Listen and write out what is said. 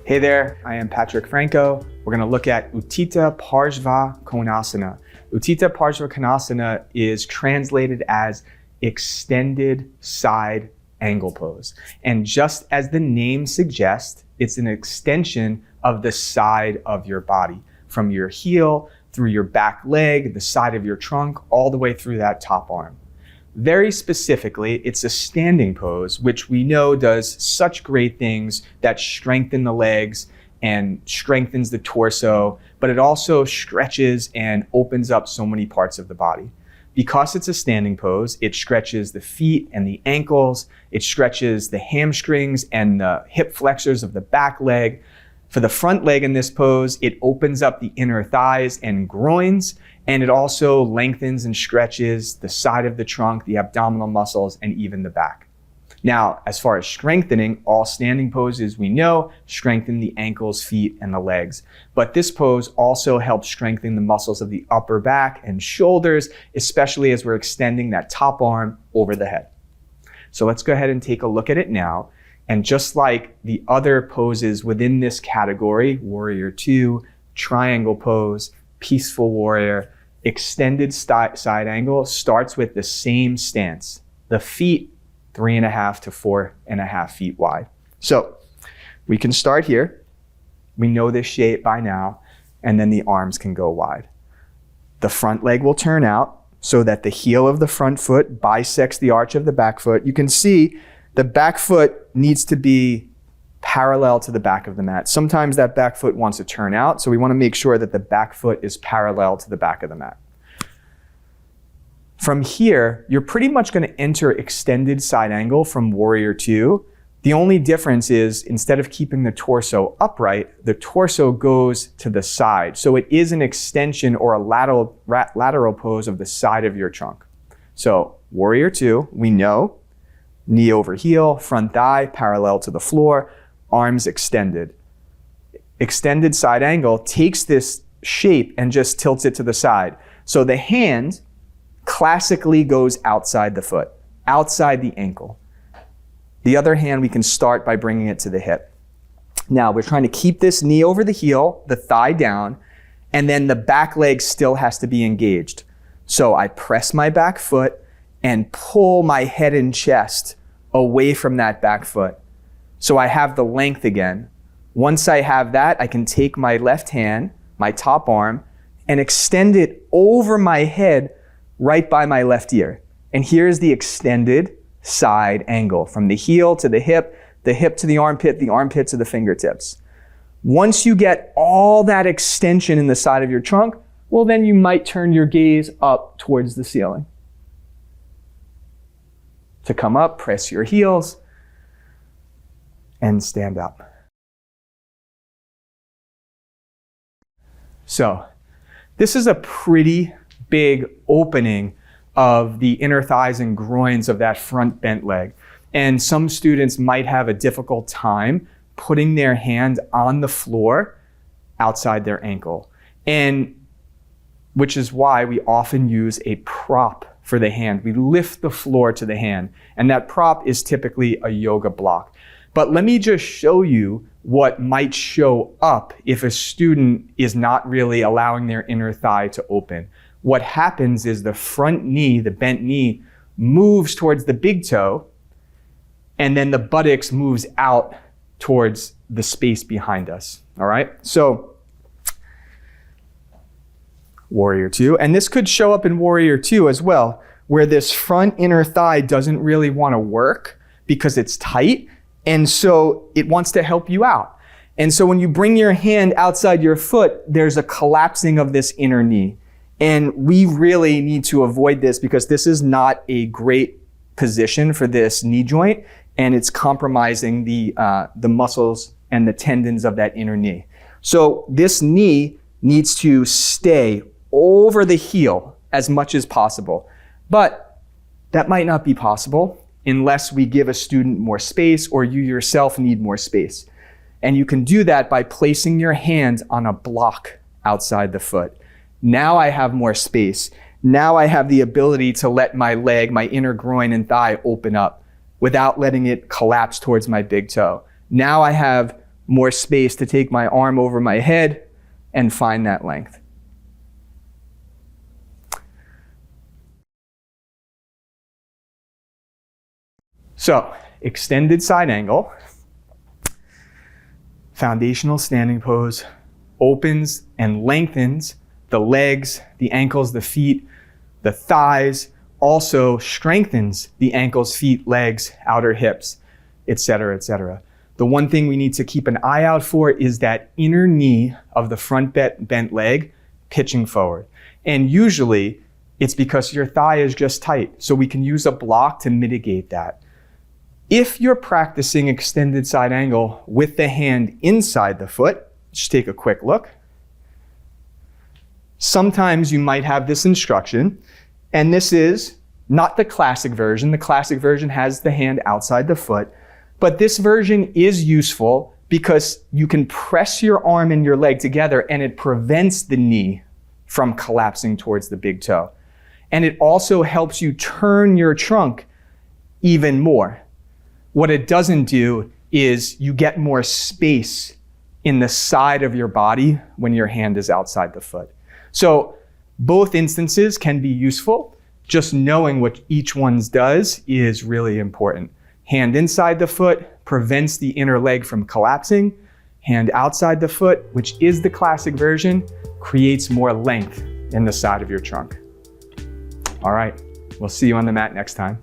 Hey there, I am Patrick Franco. We're gonna look at Utthita Parsvakonasana. Utthita Parsvakonasana is translated as extended side angle pose. And just as the name suggests, it's an extension of the side of your body, from your heel, through your back leg, the side of your trunk, all the way through that top arm. Very specifically, it's a standing pose, which we know does such great things that strengthen the legs and strengthens the torso, but it also stretches and opens up so many parts of the body. Because it's a standing pose, it stretches the feet and the ankles, it stretches the hamstrings and the hip flexors of the back leg. For the front leg in this pose, it opens up the inner thighs and groins, and it also lengthens and stretches the side of the trunk, the abdominal muscles, and even the back. Now, as far as strengthening, all standing poses we know strengthen the ankles, feet, and the legs. But this pose also helps strengthen the muscles of the upper back and shoulders, especially as we're extending that top arm over the head. So let's go ahead and take a look at it now. And just like the other poses within this category, Warrior 2, Triangle Pose, Peaceful Warrior, extended side angle starts with the same stance. The feet 3.5 to 4.5 feet wide. So we can start here. We know this shape by now, and then the arms can go wide. The front leg will turn out so that the heel of the front foot bisects the arch of the back foot. You can see the back foot needs to be parallel to the back of the mat. Sometimes that back foot wants to turn out, so we want to make sure that the back foot is parallel to the back of the mat. From here, you're pretty much going to enter extended side angle from Warrior 2. The only difference is instead of keeping the torso upright, the torso goes to the side. So it is an extension or a lateral pose of the side of your trunk. So Warrior 2, we know, knee over heel, front thigh parallel to the floor, arms extended. Extended side angle takes this shape and just tilts it to the side. So the hand classically goes outside the foot, outside the ankle. The other hand, we can start by bringing it to the hip. Now, we're trying to keep this knee over the heel, the thigh down, and then the back leg still has to be engaged. So I press my back foot and pull my head and chest away from that back foot. So I have the length again. Once I have that, I can take my left hand, my top arm, and extend it over my head right by my left ear. And here's the extended side angle from the heel to the hip to the armpit to the fingertips. Once you get all that extension in the side of your trunk, well, then you might turn your gaze up towards the ceiling. To come up, press your heels and stand up. So this is a pretty big opening of the inner thighs and groins of that front bent leg. And some students might have a difficult time putting their hand on the floor outside their ankle. And which is why we often use a prop for the hand. We lift the floor to the hand, and that prop is typically a yoga block. But let me just show you what might show up if a student is not really allowing their inner thigh to open. What happens is the front knee, the bent knee, moves towards the big toe, and then the buttocks moves out towards the space behind us, all right? So, Warrior 2, and this could show up in Warrior 2 as well, where this front inner thigh doesn't really want to work because it's tight, and so it wants to help you out. And so when you bring your hand outside your foot, there's a collapsing of this inner knee. And we really need to avoid this because this is not a great position for this knee joint, and it's compromising the muscles and the tendons of that inner knee. So this knee needs to stay over the heel as much as possible. But that might not be possible unless we give a student more space or you yourself need more space. And you can do that by placing your hand on a block outside the foot. Now I have more space. Now I have the ability to let my leg, my inner groin and thigh open up without letting it collapse towards my big toe. Now I have more space to take my arm over my head and find that length. So, extended side angle, foundational standing pose, opens and lengthens the legs, the ankles, the feet, the thighs, also strengthens the ankles, feet, legs, outer hips, etc., etc. The one thing we need to keep an eye out for is that inner knee of the front bent leg pitching forward. And usually it's because your thigh is just tight, so we can use a block to mitigate that. If you're practicing extended side angle with the hand inside the foot, just take a quick look. Sometimes you might have this instruction, and this is not the classic version. The classic version has the hand outside the foot, but this version is useful because you can press your arm and your leg together and it prevents the knee from collapsing towards the big toe. And it also helps you turn your trunk even more. What it doesn't do is you get more space in the side of your body when your hand is outside the foot. So both instances can be useful. Just knowing what each one does is really important. Hand inside the foot prevents the inner leg from collapsing. Hand outside the foot, which is the classic version, creates more length in the side of your trunk. All right, we'll see you on the mat next time.